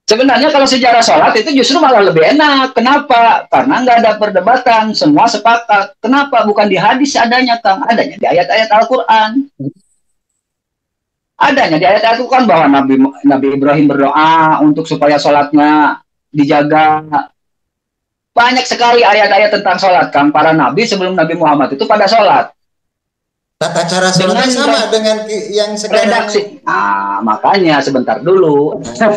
Sebenarnya kalau sejarah sholat itu justru malah lebih enak. Kenapa? Karena nggak ada perdebatan, semua sepakat. Kenapa? Bukan di hadis adanya, Kang. Adanya di ayat-ayat Al-Quran. Adanya di ayat-ayat Al-Quran bahwa Nabi Ibrahim berdoa untuk supaya sholatnya dijaga. Banyak sekali ayat-ayat tentang sholat, Kang. Para nabi sebelum Nabi Muhammad itu pada sholat. Tata cara sholatnya Dengan sama dengan yang sekarang. redaksi. Nah, makanya sebentar dulu. Nah,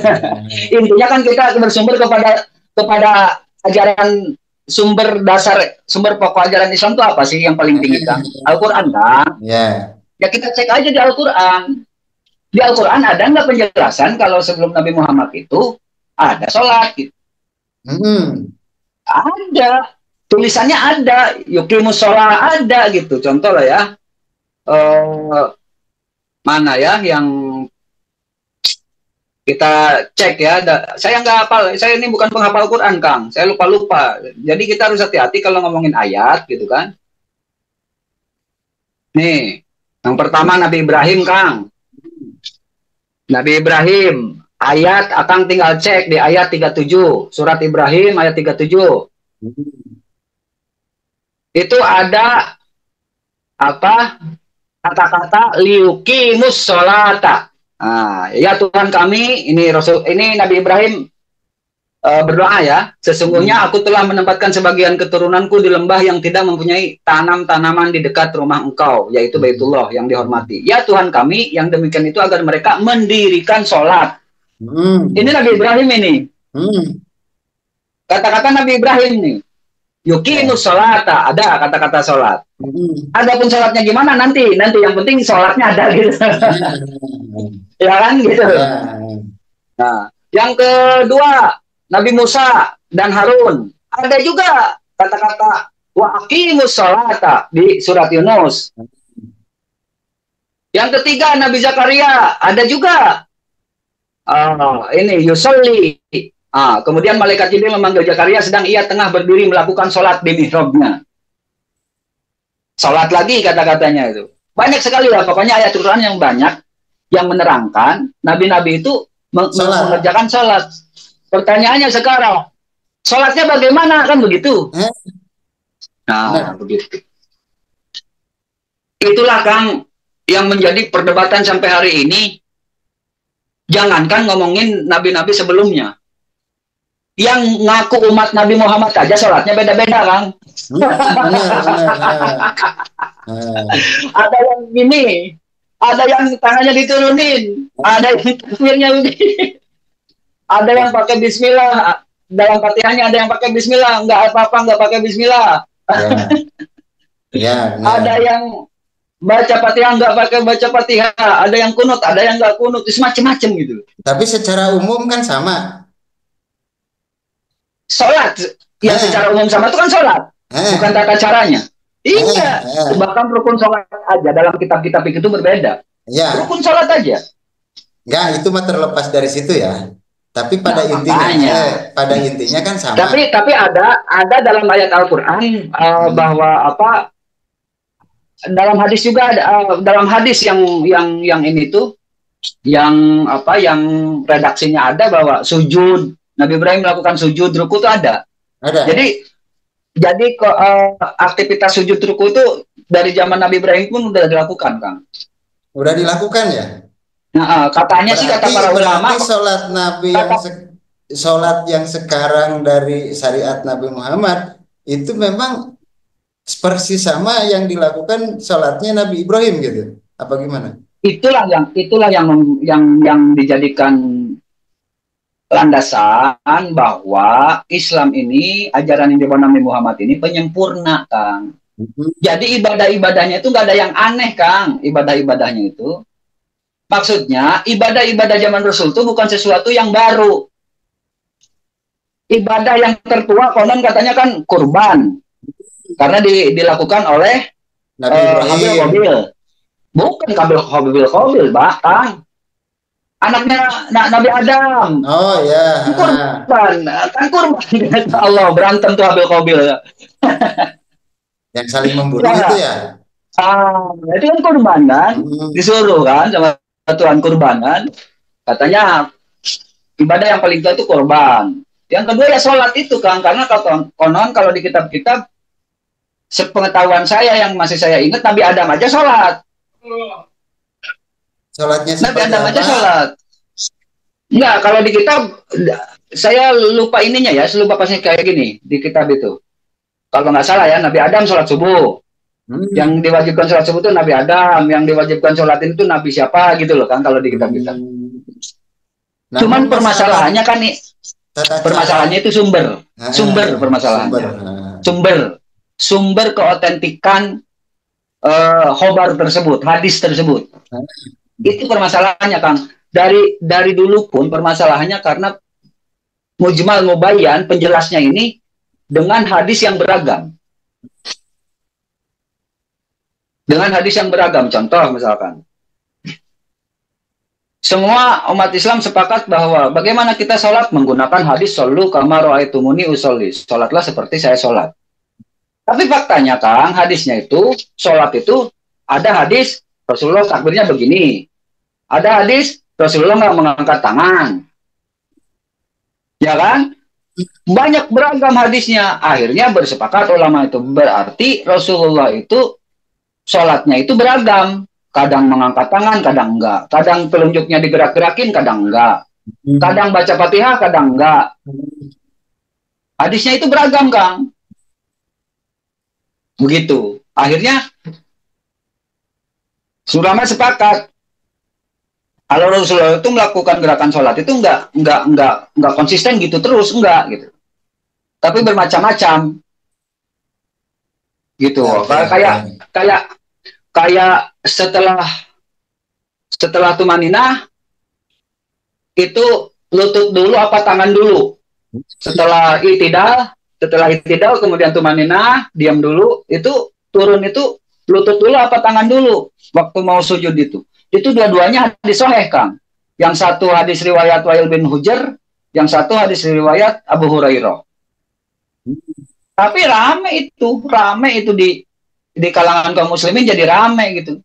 Intinya kan kita bersumber kepada ajaran sumber dasar, sumber pokok ajaran Islam itu apa sih yang paling tinggi, Kang? Al-Quran, kan? ya. Ya kita cek aja di Al-Quran. Di Al-Quran ada nggak penjelasan kalau sebelum Nabi Muhammad itu ada sholat? Gitu? Hmm. Ada. Tulisannya ada. Yukimus sholat ada gitu. Contoh lah ya. Mana ya yang kita cek ya. Saya nggak hafal. Saya ini bukan penghafal Quran, Kang. Saya lupa-lupa. Jadi kita harus hati-hati kalau ngomongin ayat gitu kan. Nih, yang pertama Nabi Ibrahim, Kang. Nabi Ibrahim. Ayat akan tinggal cek di ayat 37. Surat Ibrahim ayat 37. Itu ada apa? Kata-kata liukimus sholata. Nah, ya Tuhan kami, ini Nabi Ibrahim berdoa ya. Sesungguhnya aku telah menempatkan sebagian keturunanku di lembah yang tidak mempunyai tanam-tanaman di dekat rumah Engkau, yaitu Baitullah yang dihormati. Ya Tuhan kami, yang demikian itu agar mereka mendirikan sholat. Ini Nabi Ibrahim ini. Kata-kata Nabi Ibrahim nih. Yukimus sholata, ada kata-kata sholat. Adapun sholatnya gimana nanti yang penting sholatnya ada gitu. Ya kan gitu. Nah, yang kedua Nabi Musa dan Harun ada juga kata-kata wa aqimus sholata di surat Yunus. Yang ketiga Nabi Zakaria ada juga ini yusolli. Kemudian malaikat Jibril memanggil Zakaria sedang ia tengah berdiri melakukan sholat di mihrabnya. Sholat lagi kata-katanya itu. Banyak sekali lah, pokoknya ayat Quran yang banyak yang menerangkan nabi-nabi itu mengerjakan sholat. Pertanyaannya sekarang, sholatnya bagaimana? Kan begitu. Nah, begitu. Itulah, Kang, yang menjadi perdebatan sampai hari ini. Jangankan ngomongin nabi-nabi sebelumnya. Yang ngaku umat Nabi Muhammad aja sholatnya beda-beda, Kang. Ada yang gini, ada yang tangannya diturunin, ada yang takbirnya begini, ada yang pakai Bismillah, dalam fatihahnya ada yang pakai Bismillah, nggak apa-apa nggak pakai Bismillah. Ada yang baca fatihah nggak pakai baca fatihah, ada yang kunut, ada yang nggak kunut, itu macam-macam gitu. Tapi secara umum kan sama. Sholat yang secara umum sama itu kan sholat, bukan tata caranya. Iya, bahkan rukun sholat aja dalam kitab-kitab itu berbeda. Rukun sholat aja. Enggak, itu mah terlepas dari situ ya. Tapi pada intinya kan sama. Tapi ada dalam ayat Al-Quran bahwa apa? Dalam hadis juga ada, dalam hadis yang ini tuh yang apa? Yang redaksinya ada bahwa sujud Nabi Ibrahim melakukan sujud ruku itu ada. Jadi aktivitas sujud ruku itu dari zaman Nabi Ibrahim pun udah dilakukan, Kang. Udah dilakukan ya? Nah, katanya sih kata para ulama. Sholat Nabi sholat yang sekarang dari syariat Nabi Muhammad itu memang persis sama yang dilakukan sholatnya Nabi Ibrahim gitu. Apa gimana? Itulah yang dijadikan landasan bahwa Islam ini, ajaran yang dibawa Nabi Muhammad ini penyempurna, Kang. Jadi ibadah-ibadahnya itu nggak ada yang aneh, Kang. Ibadah-ibadahnya itu, maksudnya ibadah-ibadah zaman Rasul itu bukan sesuatu yang baru. Ibadah yang tertua konon katanya kan kurban, karena dilakukan oleh Habil Qabil. Bukan Habil Qabil, bahkan anaknya Nabi Adam. Oh ya. Kurban, kan kurban. Allah berantem tuh Habil Qabil. Yang saling membunuh itu ya. Itu kan kurban kan, disuruh kan sama Tuhan kurban kan. Katanya Ibadah yang paling tua itu korban. Yang kedua ya sholat itu Kang, karena kalau konon kalau di kitab-kitab sepengetahuan saya yang masih saya ingat Nabi Adam aja sholat. Sholatnya Nabi seperti Adam aja apa? sholat. Enggak, kalau di kitab saya lupa ininya ya, lupa pasnya kayak gini di kitab itu. Kalau nggak salah ya, Nabi Adam sholat subuh. Yang Hmm. diwajibkan sholat subuh itu Nabi Adam, yang diwajibkan sholat itu Nabi siapa gitu loh kan kalau di kitab-kitab. Hmm. Namun Cuman masalah permasalahannya kan nih, tata cara, permasalahannya itu sumber, sumber sumber, permasalahannya, sumber, sumber keotentikan khobar tersebut, hadis tersebut. Itu permasalahannya Kang. Dari dulu pun permasalahannya karena mujmal mubayyan penjelasnya ini dengan hadis yang beragam. Dengan hadis yang beragam. Contoh misalkan, semua umat Islam sepakat bahwa bagaimana kita sholat menggunakan hadis shollu kama ra'aitumuni usolli. Sholatlah seperti saya sholat. Tapi faktanya Kang, hadisnya itu, sholat itu ada hadis Rasulullah takbirnya begini. Ada hadis Rasulullah nggak mengangkat tangan. Ya kan? Banyak beragam hadisnya. Akhirnya bersepakat ulama itu. Berarti Rasulullah itu sholatnya itu beragam. Kadang mengangkat tangan, kadang enggak. Kadang telunjuknya digerak-gerakin, kadang enggak. Kadang baca Fatihah, kadang enggak. Hadisnya itu beragam, Kang. Begitu. Akhirnya ulama sepakat. Kalau Rasulullah itu melakukan gerakan sholat itu enggak konsisten gitu terus, enggak gitu. Tapi bermacam-macam gitu. oke, oke. Kayak kayak kayak setelah tumaninah itu lutut dulu apa tangan dulu. Setelah itidal kemudian tumaninah, diam dulu, itu turun itu lutut dulu apa tangan dulu waktu mau sujud itu. Itu dua-duanya hadis sahih, Kang. Yang satu hadis riwayat Wa'il bin Hujr, yang satu hadis riwayat Abu Hurairah. Tapi rame itu di kalangan kaum muslimin jadi rame gitu.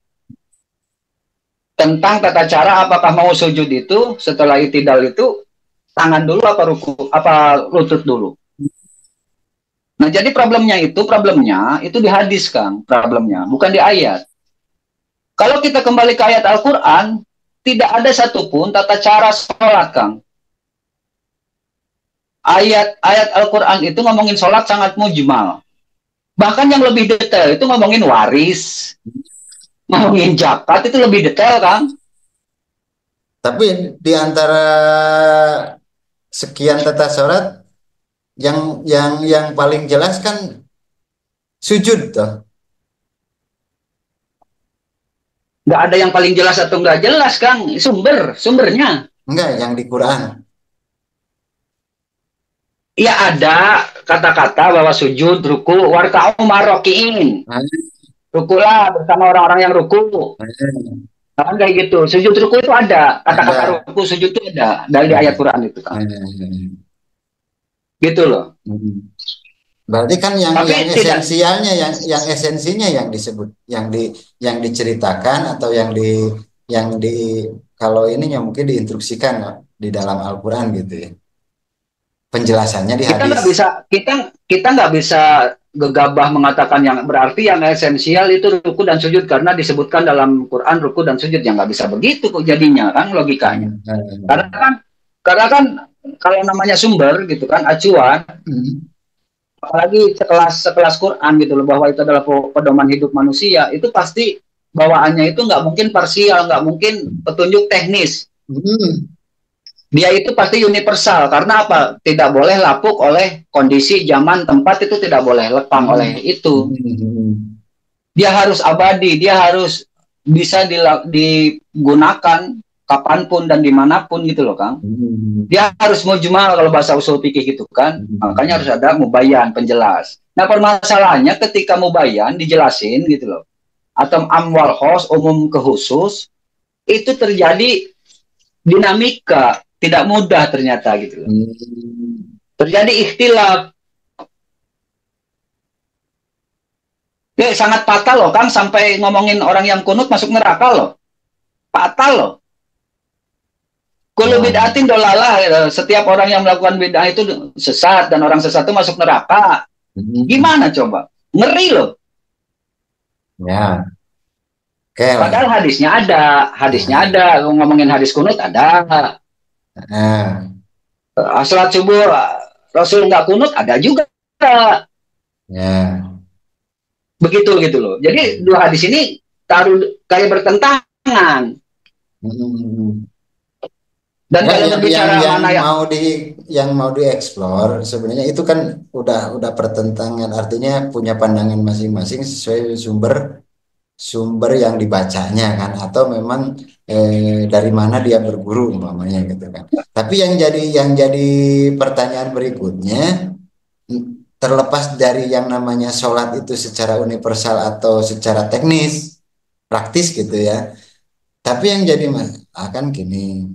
Tentang tata cara apakah mau sujud itu setelah itidal itu tangan dulu apa ruku apa lutut dulu. Nah, jadi problemnya itu di hadis, Kang, problemnya, bukan di ayat. Kalau kita kembali ke ayat Al-Qur'an, tidak ada satupun tata cara sholat, Kang. Ayat Al-Qur'an itu ngomongin sholat sangat mujmal. Bahkan yang lebih detail itu ngomongin waris, ngomongin zakat itu lebih detail, Kang. Tapi di antara sekian tata sholat yang paling jelas kan sujud toh. Nggak ada yang paling jelas atau nggak jelas, Kang. Sumbernya. Enggak, yang di Quran. Ya ada kata-kata bahwa sujud, ruku, warka'u marokiin. Rukulah bersama orang-orang yang ruku. Kan kayak gitu. Sujud ruku itu ada. Kata-kata Ada. ruku sujud itu ada dari ayat Quran itu, Kang. Gitu loh. Berarti kan yang Tapi tidak. esensialnya yang esensinya yang disebut yang diceritakan atau yang di kalau ininya mungkin diinstruksikan di dalam Al-Qur'an gitu ya. Penjelasannya di Kita hadis. nggak bisa kita nggak bisa gegabah mengatakan yang berarti yang esensial itu ruku dan sujud karena disebutkan dalam Quran ruku dan sujud yang nggak bisa begitu kok jadinya kan logikanya. Karena kan kalau namanya sumber gitu kan acuan apalagi sekelas Quran gitu loh bahwa itu adalah pedoman hidup manusia itu pasti bawaannya itu nggak mungkin parsial nggak mungkin petunjuk teknis. Dia itu pasti universal karena apa? Tidak boleh lapuk oleh kondisi zaman tempat itu tidak boleh lekang oleh itu. Dia harus abadi, dia harus bisa digunakan kapanpun dan dimanapun gitu loh, Kang. Dia harus mujmal kalau bahasa usul fikih gitu kan. Makanya harus ada mubayyan, penjelas. Nah permasalahannya ketika mubayyan dijelasin gitu loh. Atau amwal khos, umum ke khusus, itu terjadi dinamika tidak mudah ternyata gitu loh. Terjadi ikhtilaf. Ya, sangat fatal loh Kang sampai ngomongin orang yang kunut masuk neraka loh. Fatal loh. Kullu Ya. bid'atin dolalah, gitu. Setiap orang yang melakukan bid'ah itu sesat dan orang sesat itu masuk neraka. Mm-mm. Gimana coba? Ngeri loh. Ya, oke Padahal lah. hadisnya Nah, ada. Ngomongin hadis kunut ada. nah, Salat subuh Rasul nggak kunut ada juga. ya. Begitu gitu loh. Jadi dua hadis ini taruh kayak bertentangan. Mm-mm. Dan Enggak, kalau yang berbicara yang mana ya, mau dieksplor sebenarnya itu kan udah pertentangan, artinya punya pandangan masing-masing sesuai sumber sumber yang dibacanya kan, atau memang dari mana dia berguru umpamanya gitu kan. Tapi yang jadi pertanyaan berikutnya, terlepas dari yang namanya sholat itu secara universal atau secara teknis praktis gitu ya, tapi yang jadi masalah kan gini,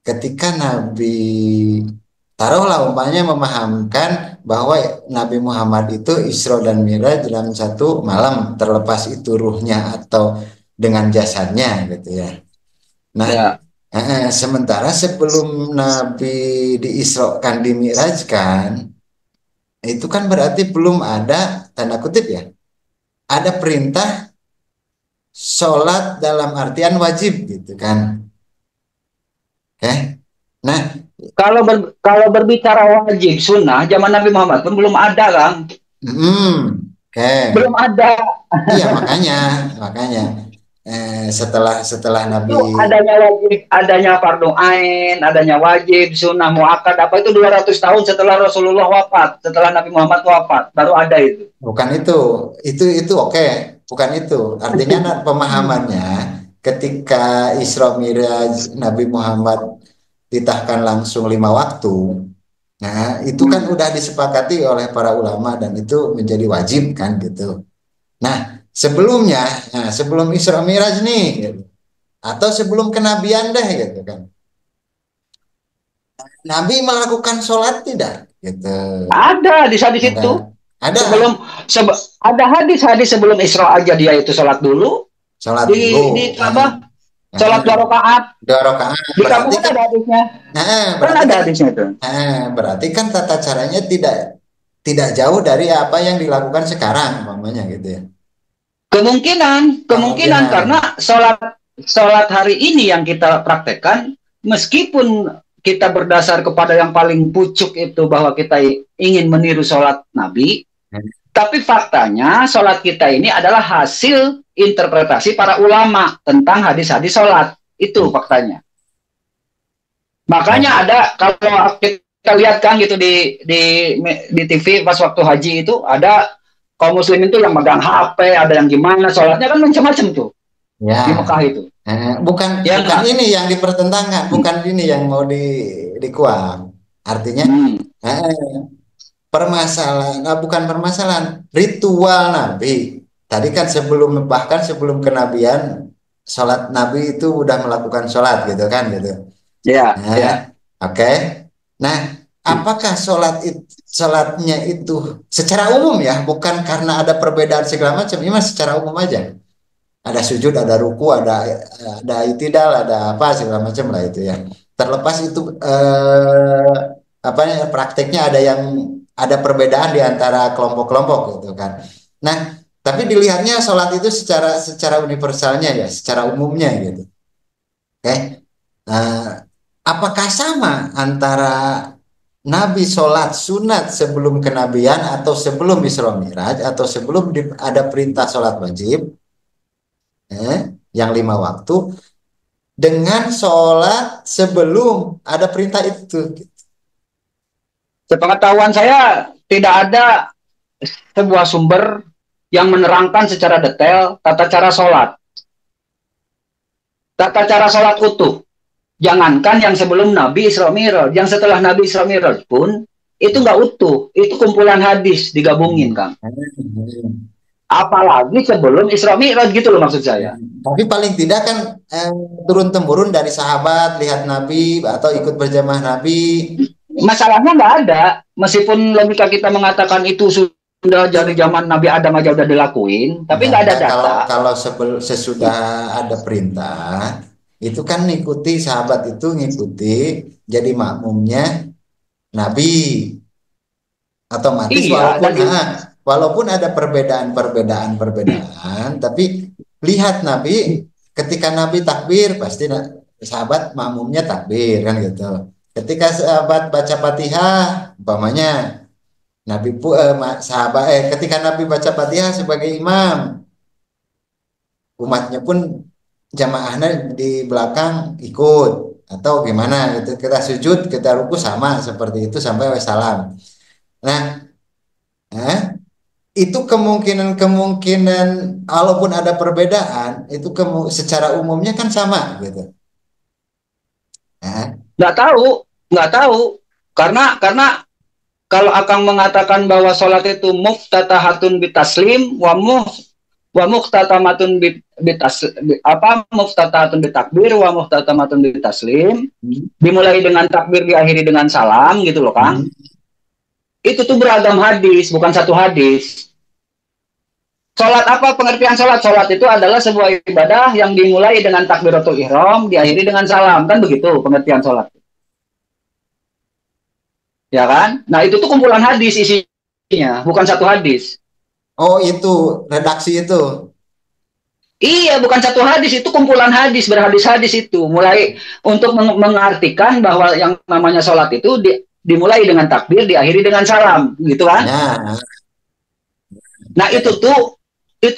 ketika Nabi taruhlah umpamanya memahamkan bahwa Nabi Muhammad itu Isra dan Mi'raj dalam satu malam, terlepas itu ruhnya atau dengan jasadnya gitu ya. Nah, ya sementara sebelum Nabi diisrokan, dimi'rajkan, itu kan berarti belum ada, tanda kutip ya, ada perintah sholat dalam artian wajib gitu kan. Oke. Nah, kalau berbicara wajib sunnah zaman Nabi Muhammad pun belum ada kan, oke. belum ada. Iya, makanya setelah setelah Nabi, Itu adanya fardu ain, adanya wajib, sunnah, muakkad apa itu 200 tahun setelah Rasulullah wafat, setelah Nabi Muhammad wafat baru ada itu. bukan itu oke, bukan itu. Artinya pemahamannya ketika Isra Mi'raj Nabi Muhammad ditahkan langsung 5 waktu, nah itu kan Hmm. udah disepakati oleh para ulama dan itu menjadi wajib kan gitu. Nah, sebelumnya, sebelum Isra Mi'raj nih, gitu, atau sebelum kenabian deh gitu kan, Nabi melakukan sholat tidak? Gitu. Ada di hadis Ada, itu. ada Sebelum ada hadis-hadis sebelum Isra aja dia itu sholat dulu sholat dulu. di Nah, Ka'bah, nah, sholat 2 rakaat. 2 rakaat. Di Berarti Ka'bah kan kan, ada hadisnya. Kan berarti ada kan, hadisnya itu. berarti kan tata caranya tidak tidak jauh dari apa yang dilakukan sekarang, umpamanya gitu ya. Kemungkinan Kemungkinan. karena sholat hari ini yang kita praktekkan, meskipun kita berdasar kepada yang paling pucuk itu bahwa kita ingin meniru sholat Nabi, tapi faktanya sholat kita ini adalah hasil interpretasi para ulama tentang hadis-hadis sholat. Itu faktanya. Makanya ada, kalau kita lihat kan gitu di TV pas waktu haji itu ada kaum muslimin itu yang megang HP, ada yang gimana, sholatnya kan macam-macam tuh di Ya, Mekah itu. bukan Ya bukan enggak? ini yang dipertentangkan, bukan ini yang mau dikuak. Artinya, Hmm. permasalahan, bukan permasalahan, ritual Nabi. Tadi kan bahkan sebelum kenabian, sholat Nabi itu udah melakukan sholat gitu kan gitu. Ya, Nah, ya. oke. Nah, apakah sholatnya itu secara umum ya, bukan karena ada perbedaan segala macam, ini mah secara umum aja. Ada sujud, ada ruku, ada itidal, ada apa segala macam lah itu ya. Terlepas itu apa ya, prakteknya ada perbedaan di antara kelompok-kelompok gitu kan. Nah, tapi dilihatnya sholat itu secara secara universalnya ya, secara umumnya gitu. Oke. Nah, apakah sama antara Nabi sholat sunat sebelum kenabian atau sebelum Isra Mi'raj atau sebelum ada perintah sholat wajib, eh, yang 5 waktu, dengan sholat sebelum ada perintah itu? Sepengetahuan saya tidak ada sebuah sumber yang menerangkan secara detail tata cara sholat utuh. Jangankan yang sebelum Nabi Isra Mi'raj, yang setelah Nabi Isra Mi'raj pun itu nggak utuh, itu kumpulan hadis digabungin, Kang. Apalagi sebelum Isra Mi'raj gitu loh maksud saya. Tapi paling tidak kan turun temurun dari sahabat lihat Nabi atau ikut berjamaah Nabi. Masalahnya nggak ada, meskipun logika kita mengatakan itu sudah dari zaman Nabi Adam aja udah dilakuin, tapi Enggak, nggak ada enggak, kalau data. kalau sesudah ada perintah, itu kan ngikuti sahabat itu ngikuti jadi makmumnya Nabi. Otomatis Iya, walaupun dan walaupun ada perbedaan, tapi lihat Nabi ketika Nabi takbir pasti sahabat makmumnya takbir kan gitu. Ketika sahabat baca Fatihah umpamanya Nabi sahabat ketika Nabi baca Fatihah sebagai imam, umatnya pun jamaahnya di belakang ikut atau gimana gitu. Kita sujud, kita ruku sama seperti itu sampai wassalam. Nah, eh, itu kemungkinan walaupun ada perbedaan itu secara umumnya kan sama gitu. Nah, nggak tahu, nggak tahu, karena kalau Akang mengatakan bahwa sholat itu muftatahatun bitaslim wa muftatamatun apa muftatahatun bitakbir wa muftatamatun bitaslim, hmm, dimulai dengan takbir diakhiri dengan salam gitu loh Kang. hmm. Itu tuh beragam hadis, bukan satu hadis. Sholat apa pengertian sholat? Sholat itu adalah sebuah ibadah yang dimulai dengan takbiratul ihram, diakhiri dengan salam, kan begitu pengertian sholat. Ya kan? Nah itu tuh kumpulan hadis isinya, bukan satu hadis. Oh itu redaksi itu. Iya, bukan satu hadis, itu kumpulan hadis, berhadis-hadis itu. Mulai untuk mengartikan bahwa yang namanya sholat itu dimulai dengan takbir, diakhiri dengan salam, gitu kan? Nah, Nah itu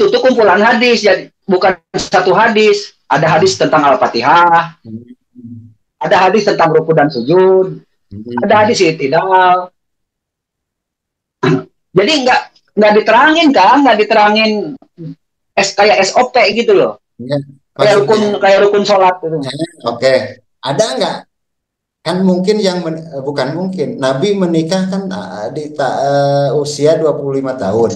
tuh kumpulan hadis, jadi bukan satu hadis. Ada hadis tentang Al-Fatihah, hmm, ada hadis tentang ruku dan sujud, ada hmm. hadis i'tidal. Jadi nggak diterangin kan, nggak diterangin kayak SOP gitu loh. Ya, Kayak maksudnya rukun kayak rukun sholat gitu. oke. Ada nggak kan mungkin bukan mungkin Nabi menikah kan di usia 25 tahun.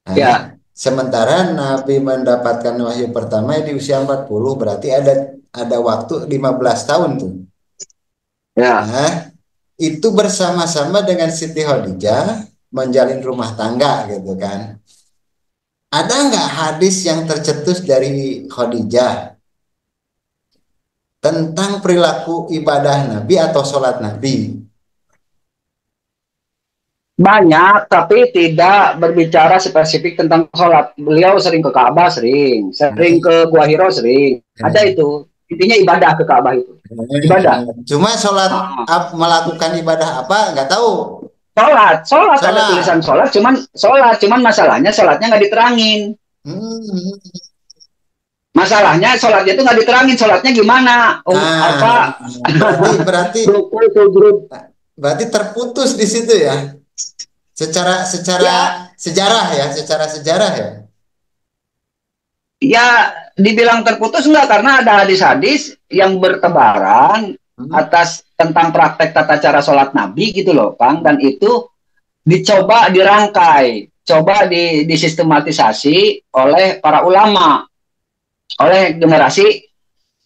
Nah, Ya, sementara Nabi mendapatkan wahyu pertama di usia 40 berarti ada waktu 15 tahun tuh. ya. Nah, itu bersama-sama dengan Siti Khadijah menjalin rumah tangga gitu kan. Ada nggak hadis yang tercetus dari Khadijah tentang perilaku ibadah Nabi atau sholat Nabi? Banyak, tapi tidak berbicara spesifik tentang sholat. Beliau sering ke Ka'bah, sering Hmm. ke Gua Hiro, sering. Ada itu. Intinya ibadah ke Ka'bah itu. Ibadah. Cuma sholat Ah. melakukan ibadah apa nggak tahu. Sholat ada tulisan Sholat. sholat, cuman masalahnya sholatnya nggak diterangin. Hmm. Masalahnya sholatnya itu nggak diterangin, sholatnya gimana? Nah, Apa? berarti berarti Ruku, sujud. berarti terputus di situ ya. Secara secara Ya, sejarah ya, secara sejarah ya. ya dibilang terputus enggak karena ada hadis-hadis yang bertebaran Hmm. atas tentang praktek tata cara sholat Nabi gitu loh, Kang. Dan itu dicoba dirangkai, coba disistematisasi oleh para ulama, oleh generasi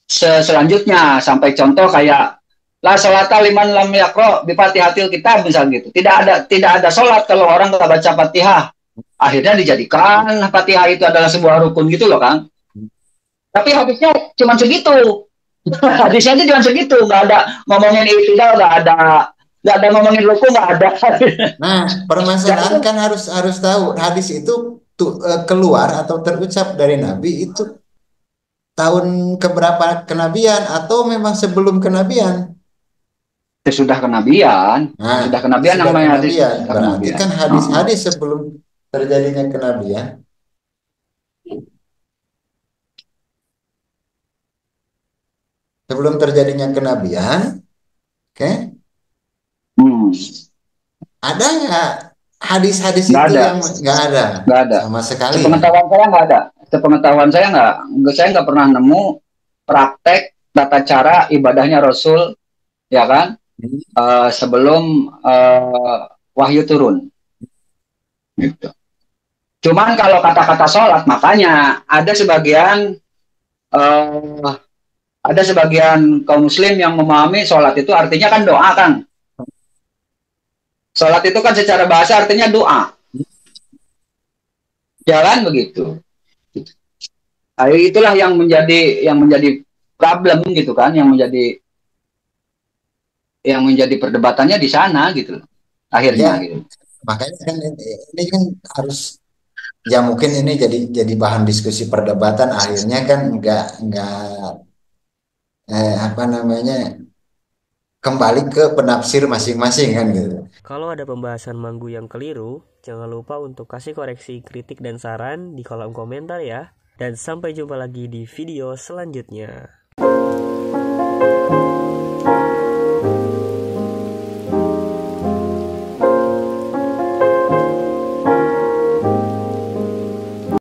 selanjutnya sampai contoh kayak la sholata liman lam yaqra bi fatihatil kitab misal gitu. Tidak ada sholat kalau orang nggak baca Fatihah. Akhirnya dijadikan Fatihah itu adalah sebuah rukun gitu loh, Kang. Tapi habisnya cuma segitu. Hadisnya itu cuma segitu, nggak ada ngomongin itu, nggak ada ngomongin ruku, nggak ada. Nah, permasalahan Jadi kan harus harus tahu hadis itu keluar atau terucap dari Nabi itu tahun keberapa kenabian atau memang sebelum kenabian? sesudah kenabian, Nah, sesudah kenabian sesudah namanya hadis kenabian. sesudah Berarti kenabian. kan hadis-hadis sebelum terjadinya kenabian. Sebelum terjadinya kenabian, oke? Hmm, Ada nggak hadis-hadis nggak itu ada, yang nggak ada nggak ada. sama sekali ya? Sepengetahuan saya nggak ada. Sepengetahuan saya nggak pernah nemu praktek tata cara ibadahnya Rasul, ya kan? Sebelum wahyu turun. Gitu. Cuman kalau kata-kata sholat, makanya eh, ada sebagian kaum muslim yang memahami sholat itu artinya kan doa kan. Sholat itu kan secara bahasa artinya doa. Jalan begitu. Itulah yang menjadi problem gitu kan, yang menjadi perdebatannya di sana gitu loh, Ya, akhirnya gitu. makanya kan ini kan harus, ya mungkin ini jadi bahan diskusi perdebatan, akhirnya kan nggak apa namanya, kembali ke penafsir masing-masing kan gitu. Kalau ada pembahasan Manggu yang keliru, jangan lupa untuk kasih koreksi, kritik, dan saran di kolom komentar ya. Dan sampai jumpa lagi di video selanjutnya.